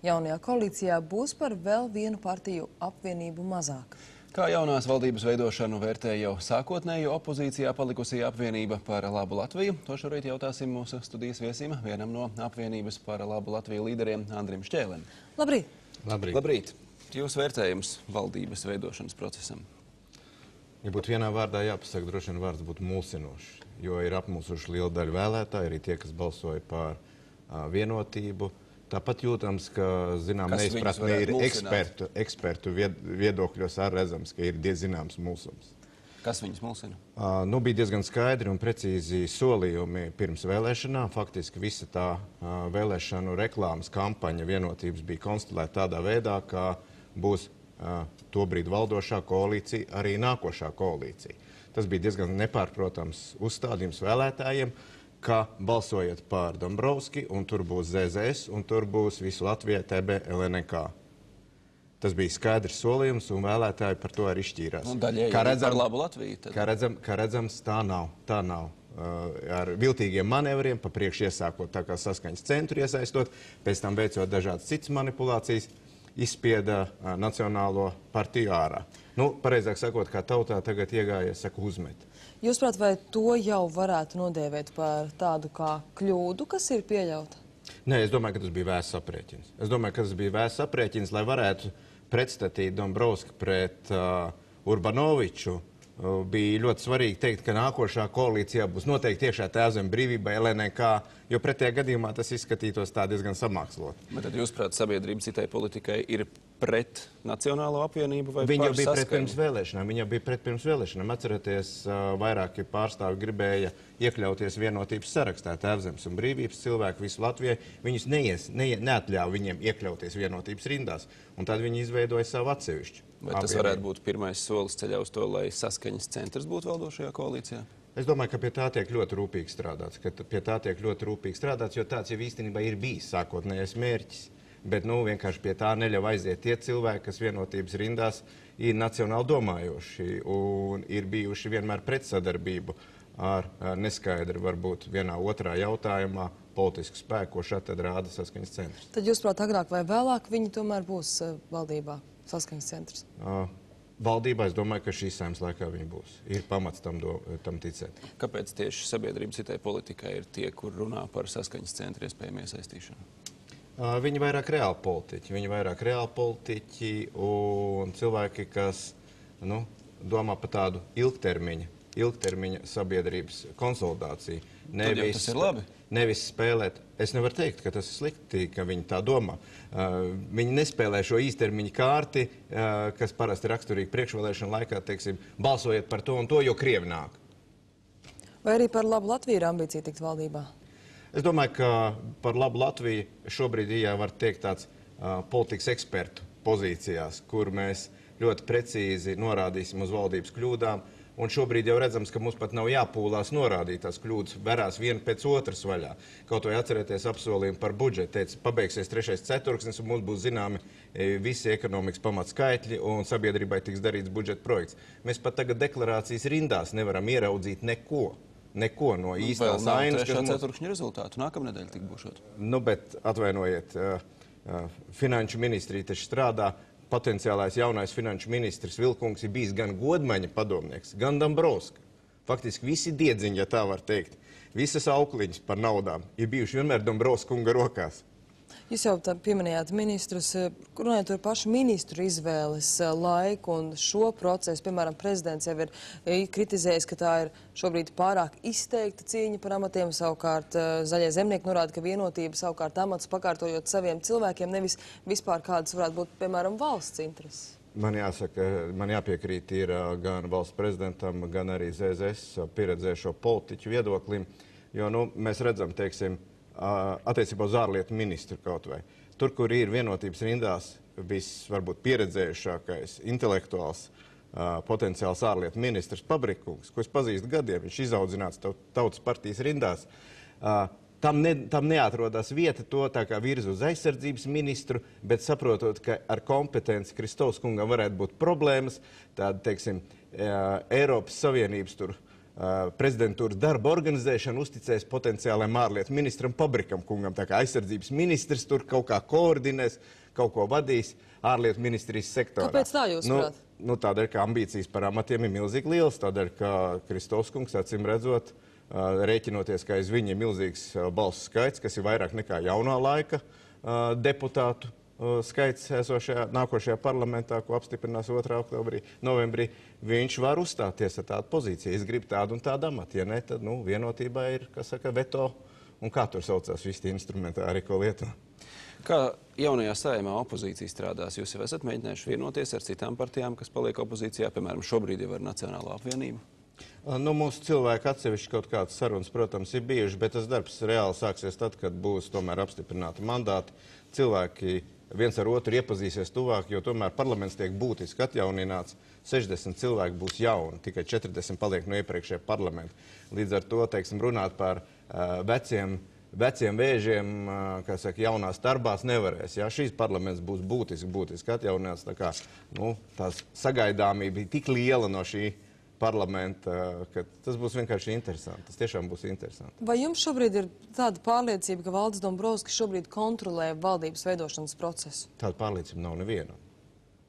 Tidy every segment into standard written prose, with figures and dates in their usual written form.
jaunajā koalīcijā būs par vēl vienu partiju apvienību mazāk. Kā jaunās valdības veidošanu vērtē jau sākotnēji opozīcijā palikusī apvienība par labu Latviju? To šorīt jautāsim mūsu studijas viesim, vienam no apvienības par labu Latviju līderiem Andrim Šķēlim. Labrīt! Labrīt! Jūs vērtējums valdības veidošanas procesam? Ja būtu vienā vārdā jāpasaka, droši vien vārds būtu mulsinošs, jo ir apmulsuši liela daļa vēlētāji, arī tie, kas balsoja par vienotību. Tāpat jūtams, ka, zinām, neizpratnē ir ekspertu viedokļos redzams, ka ir zināms mulsums. Kas viņus mulsina? Bija diezgan skaidri un precīzi solījumi pirms vēlēšanām. Faktiski visa tā vēlēšanu reklāmas kampaņa vienotības bija konstelēta tādā veidā, ka būs tobrīd valdošā koalīcija, arī nākošā koalīcija. Tas bija diezgan nepārprotams uzstādījums vēlētājiem, ka balsojiet par Dombrovski, un tur būs ZZS, un tur būs visu Latviju, TB, LNK. Tas bija skaidrs solījums, un vēlētāji par to arī šķīrās. Daļēji par labu Latviju. Kā redzams, tā nav. Ar viltīgiem manevriem, pa priekš iesākot tā kā saskaņas centru iesaistot, pēc tam veicot dažādas citas manipulācijas, izspieda Nacionālo partiju ārā. Pareizāk sakot, kā tautā tagad iegājies, saka, uzmet. Jūsuprāt, vai to jau varētu nodēvēt par tādu kā kļūdu, kas ir pieļauta? Nē, es domāju, ka tas bija vēsts aprēķins. Es domāju, ka tas bija vēsts aprēķins, lai varētu pretstatīt Dombrovski pret Urbanoviču. Bija ļoti svarīgi teikt, ka nākošā koalīcijā būs noteikti iekšā Tēvzeme brīvībai, LNK, jo pretējā gadījumā tas izskatītos tā diezgan samākslot. Bet tad jūs, prāt, sabiedrība citai politikai ir pret Nacionālo apvienību vai Viņa par bija saskaņu? pret pirms vēlēšanām. Atcerieties, vairāki pārstāvi gribēja iekļauties vienotības sarakstā Tēvzemes un brīvības cilvēku visu Latvijai. Viņus neatļāva viņiem iekļauties vienotības rindās, un tad viņi izveidoja savu atsevišķu. Vai tas varētu būt pirmais solis ceļā uz to, lai saskaņas centrs būtu valdošajā koalīcijā? Es domāju, ka pie tā tiek ļoti rūpīgi strādāts, jo tāds jau īstenībā ir bijis sākotnējais mērķis. Bet vienkārši pie tā neļauj aiziet tie cilvēki, kas vienotības rindās ir nacionāli domājoši un ir bijuši vienmēr pret sadarbību ar neskaidri, varbūt vienā otrā jautājumā, politisku spēku, ko šad tad rāda saskaņas centrs. Tad jūs, prāt, agrāk vai vēlāk viņi tomēr būs valdībā, saskaņas centrs? Valdībā es domāju, ka šīs saimnes laikā viņi būs. Ir pamats tam ticēt. Kāpēc tieši sabiedrība citai politikai ir tie, kur runā par saskaņas centru iespējamu iesaistīšanu? Viņi vairāk reāli politiķi un cilvēki, kas domā par tādu ilgtermiņa sabiedrības konsolidāciju. Tas ir labi. Nevis spēlēt. Es nevaru teikt, ka tas ir slikti, ka viņi tā domā. Viņi nespēlē šo īstermiņa kārti, kas parasti raksturīgi priekšvēlēšana laikā, teiksim, balsojiet par to un to, jo Krievi nāk. Vai arī par labu Latviju ir ambīcija tikt valdībā? Es domāju, ka par labu Latviju šobrīd var teikt tāds politikas ekspertu pozīcijās, kur mēs ļoti precīzi norādīsim uz valdības kļūdām. Un šobrīd jau redzams, ka mums pat nav jāpūlās norādīt tās kļūdas, verās viena pēc otras vaļā. Kaut vai atcerieties apsolījumu par budžetu, teica, pabeigsies 3. ceturksnis un mums būs zināmi visi ekonomikas pamatskaitļi un sabiedrībai tiks darīts budžeta projekts. Mēs pat tagad deklarācijas rindās nevaram ieraudzīt neko no īstās ainas. Vēl nav 3. ceturkšņa rezultātu. Nākamnedēļ tik būšot. Bet atvainojiet, finanšu ministrija taču strādā. Potenciālais jaunais finanšu ministrs Vilkungs ir bijis gan Godmaņa padomnieks, gan Dombrovska. Faktiski visi diedziņi, ja tā var teikt, visas aukliņas par naudām ir bijuši vienmēr Dombrovska kunga rokās. Jūs jau pieminējāt ministrus, runājot par pašu ministru izvēles laiku un šo procesu. Piemēram, prezidents jau ir kritizējis, ka tā ir šobrīd pārāk izteikta cīņa par amatiem. Savukārt Zaļie zemnieki norāda, ka vienotība savukārt amats pakārtojot saviem cilvēkiem, nevis vispār kādas varētu būt, piemēram, valsts intereses. Man jāsaka, man jāpiekrīt ir gan valsts prezidentam, gan arī ZZS pieredzējušo politiķu viedoklim, jo mēs redzam, teiksim, attiecībā uz ārlietu ministru kaut vai. Tur, kur ir vienotības rindās varbūt pieredzējušākais, intelektuāls, potenciāls ārlietu ministrs Pabrikungs, ko es pazīstu gadiem, viņš izaudzināts Tautas partijas rindās, tam neatrodas vieta to tā kā virza uz aizsardzības ministru, bet saprotot, ka ar kompetenci Kristovs kungam varētu būt problēmas, tāda, teiksim, Eiropas Savienības tur prezidentūras darba organizēšanu uzticēs potenciālajam ārlietu ministram Pabrikam kungam. Tā kā aizsardzības ministrs tur kaut kā koordinēs, kaut ko vadīs ārlietu ministrijas sektorā. Kāpēc tā jūs prāt? Tādēļ, ka ambīcijas par amatiem ir milzīgi liels, tādēļ, ka Kristovs kungs, acīm redzot, rēķinoties, ka aiz viņa ir milzīgs balsu skaits, kas ir vairāk nekā jaunā laika deputātu skaits nākošajā parlamentā, ko apstiprinās 2. novembrī, viņš var uzstāties ar tādu pozīciju. Es gribu tādu un tādu amatu. Ja ne, tad vienotībā ir, kas saka, veto un kā tur saucās visi tie instrumentāri, ko lieto. Kā jaunajā Saeimā opozīcija strādās? Jūs jau esat mēģinājuši vienoties ar citām partijām, kas paliek opozīcijā, piemēram, šobrīd jau ar Nacionālo apvienību? Mūsu cilvēki atsevišķi kaut kādas sarunas, protams, ir bijuši, bet tas darbs reāli sāksies tad, kad būs tomēr apstiprināti mandāti. Cilvēki viens ar otru iepazīsies tuvāk, jo tomēr parlaments tiek būtiski atjaunināts. 60 cilvēki būs jauni, tikai 40 paliek no iepriekšējā parlamenta. Līdz ar to, teiksim, runāt par veciem vēžiem, kā saka, jaunās darbās nevarēs. Jā, šīs parlaments būs būtiski atjaunināts. Tā kā, tās sagaidāmība ir tik liela no šī parlamenta, ka tas būs vienkārši interesanti. Tas tiešām būs interesanti. Vai jums šobrīd ir tāda pārliecība, ka Valdis Dombrovskis šobrīd kontrolē valdības veidošanas procesu? Tāda pārliecība nav nevienam.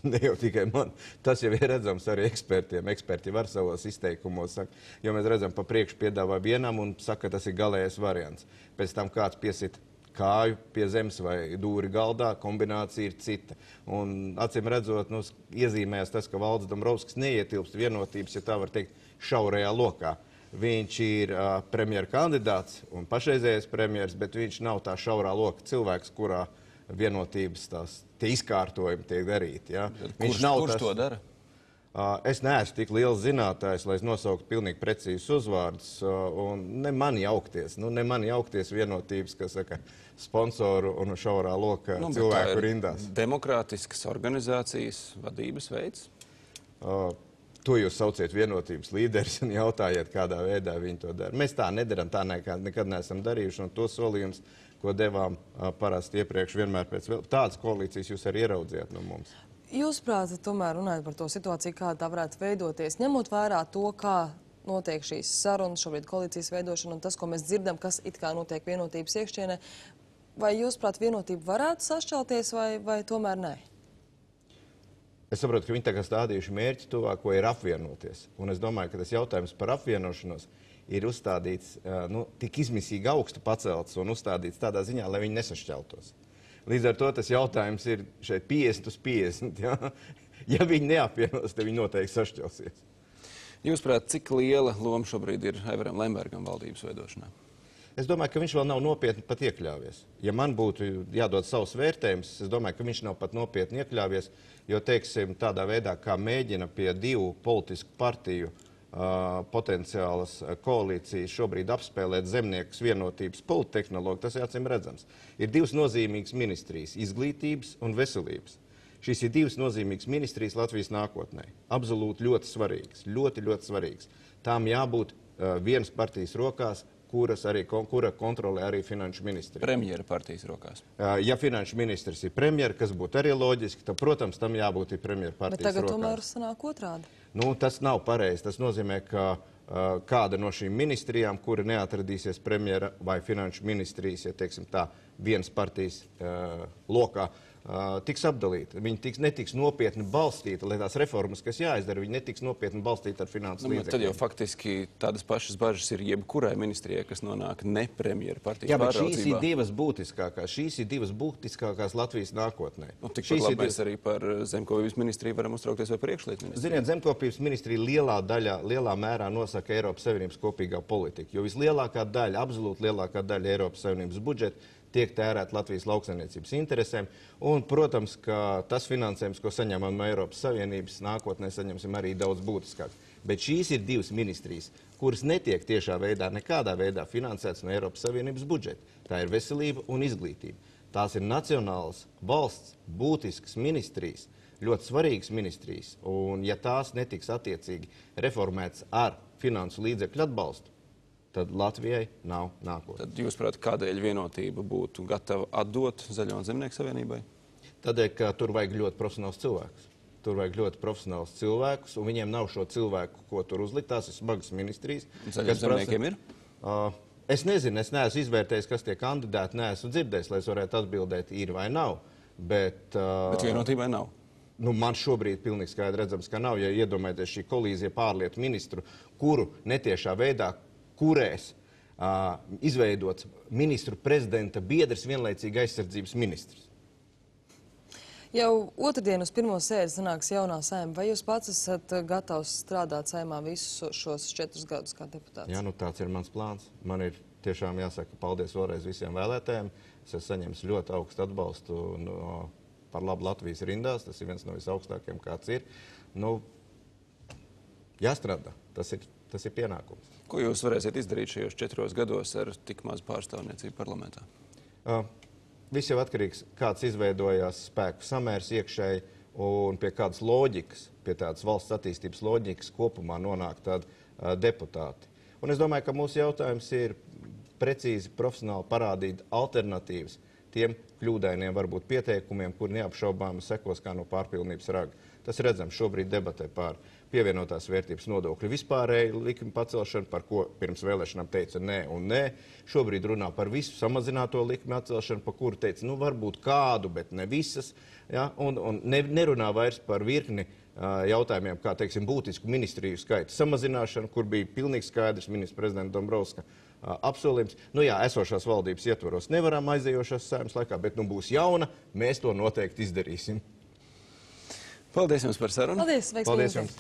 Ne jau tikai man. Tas jau ir redzams arī ekspertiem. Eksperti var savos izteikumos saka, jo mēs redzam, pa priekšu piedāvā vienam un saka, ka tas ir galējais variants. Pēc tam kāds piesit kāju pie zemes vai dūri galdā, kombinācija ir cita. Un acīm redzot, iezīmējas tas, ka Valdis Dombrovskis neietilpst vienotības, ja tā var teikt, šaurajā lokā. Viņš ir premjera kandidāts un pašreizējais premjers, bet viņš nav tā šaurā loka cilvēks, kurā vienotības tie izkārtojumi tiek darīti. Ja? Kurš to dara? Es neesmu tik liels zinātājs, lai es nosauktu pilnīgi precīzus uzvārdus, un ne mani jaukties vienotības, kas saka, sponsoru un šaurā loka cilvēku rindās. Demokrātiskas organizācijas vadības veids? To jūs sauciet vienotības līderis un jautājiet, kādā veidā viņi to dara. Mēs tā nedaram, tā nekad neesam darījuši, un to solījums, ko devām parasti iepriekš vienmēr pēc tādas koalīcijas jūs arī ieraudzījāt no mums. Jūs prāt, tomēr runājot par to situāciju, kā tā varētu veidoties, ņemot vērā to, kā notiek šīs sarunas, šobrīd koalīcijas veidošana un tas, ko mēs dzirdam, kas it kā notiek vienotības iekšķienē, vai jūs prāt vienotība varētu sašķelties vai tomēr nē? Es saprotu, ka viņi tagad stādījuši mērķi tuvāk, ko ir apvienoties. Un es domāju, ka tas jautājums par apvienošanos ir uzstādīts, tik izmisīgi augstu pacelts un uzstādīts tādā ziņā, lai viņi nesašķeltos. Līdz ar to tas jautājums ir šeit 50/50. Ja, ja viņi neapvienos, tad viņi noteikti sašķelsies. Jūs prāt, cik liela loma šobrīd ir Aivaram Lembergam valdības veidošanā? Es domāju, ka viņš vēl nav nopietni pat iekļāvies. Ja man būtu jādod savus vērtējumus, es domāju, ka viņš nav pat nopietni iekļāvies, jo, teiksim, tādā veidā, kā mēģina pie divu politisku partiju potenciālas koalīcijas šobrīd apspēlēt Zemnieku vienotības polittehnologu, tas acīm redzams. Ir divas nozīmīgas ministrijas - izglītības un veselības. Šīs ir divas nozīmīgas ministrijas Latvijas nākotnē. Absolūti ļoti svarīgas, ļoti svarīgas. Tām jābūt vienas partijas rokās, kura kontrolē arī finanšu ministriju. Premjera partijas rokās. Ja finanšu ministrs ir premjera, kas būtu arī loģiski, tad, protams, tam jābūt ir premjera partijas rokās. Bet tagad tomēr sanāk otrādi. Tas nav pareizi. Tas nozīmē, ka kāda no šīm ministrijām, kura neatradīsies premjera vai finanšu ministrijas, ja teiksim tā, vienas partijas lokā, tiks apdalīta. Viņi netiks nopietni balstīta, lai tās reformas, kas jāizdara, viņi netiks nopietni balstīta ar finanses līdzekļiem. Tad jau faktiski tādas pašas bažas ir jebkurai ministrijai, kas nonāk ne premjera partijas pāraudzībā. Jā, bet šīs ir divas būtiskākās Latvijas nākotnē. Tikpat labi mēs arī par zemkopības ministriju varam uztraukties vai priekšlietu ministriju. Ziniet, zemkopības ministrija lielā mērā nosaka Eiropas Savienības kopīgā politika, jo vislielākā daļa, absolūti lielākā daļa Eiropas Savienības budžeta tiek tērēt Latvijas lauksaimniecības interesēm. Un, protams, ka tas finansējums, ko saņemam no Eiropas Savienības, nākotnē saņemsim arī daudz būtiskāk. Bet šīs ir divas ministrijas, kuras netiek tiešā veidā, nekādā veidā finansētas no Eiropas Savienības budžeta. Tā ir veselība un izglītība. Tās ir nacionālas valsts būtiskas ministrijas, ļoti svarīgas ministrijas. Un, ja tās netiks attiecīgi reformētas ar finansu līdzekļu atbalstu, tad Latvijai nav nākotne. Tad jūs prāt, kādēļ vienotība būtu gatava atdot Zaļo un Zemnieku savienībai? Tādēļ, ka tur vajag ļoti profesionāls cilvēks. tur vajag ļoti profesionāls cilvēkus, un viņiem nav šo cilvēku, ko tur uzlikt. Tās ir smagas ministrijas. Zaļiem zemniekiem ir? Es nezinu, es neesmu izvērtējis, kas tie kandidāti, neesmu dzirdējis, lai es varētu atbildēt, ir vai nav. Bet vienotībai nav. Nu, man šobrīd pilnīgi skaidri redzams, ka nav. Ja iedomājaties šī kolīzija pārlietu ministru, kuru netiešā veidā kurēs izveidots ministru prezidenta biedrs, vienlaicīgi aizsardzības ministrs. Jau otrdien uz pirmo sēdi sanāks jaunā Saeima. Vai jūs pats esat gatavs strādāt Saeimā visus šos 4 gadus kā deputāts? Jā, nu tāds ir mans plāns. Man ir tiešām jāsaka paldies vēlreiz visiem vēlētājiem. Es esmu saņēmis ļoti augstu atbalstu par labu Latvijas rindās. Tas ir viens no visaugstākiem, kāds ir. Nu, jāstrādā. Tas ir pienākums. Ko jūs varēsiet izdarīt šajos 4 gados ar tik maz pārstāvniecību parlamentā? Viss jau atkarīgs, kāds izveidojās spēku samērs iekšēji un pie kādas loģikas, pie tādas valsts attīstības loģikas kopumā nonāk tādi deputāti. Un es domāju, ka mūsu jautājums ir precīzi profesionāli parādīt alternatīvas tiem kļūdainiem varbūt pieteikumiem, kur neapšaubām sekos kā no pārpilnības raga. Tas redzams šobrīd debatē par pievienotās vērtības nodokļu vispārēju likuma pacelšanu, par ko pirms vēlēšanām teica nē un nē. Šobrīd runā par visu samazināto likuma atcelšanu, par kuru teica, nu varbūt kādu, bet ne visas. Ja? Un nerunā vairs par virkni jautājumiem, kā teiksim, būtisku ministriju skaita samazināšanu, kur bija pilnīgi skaidrs ministra prezidenta Dombrovska apsolījums. Nu jā, esošās valdības ietvaros nevaram aizējošās Saeimas laikā, bet nu būs jauna, mēs to noteikti izdarīsim. Paldies jums par sarunu. Paldies, veiksmīgi.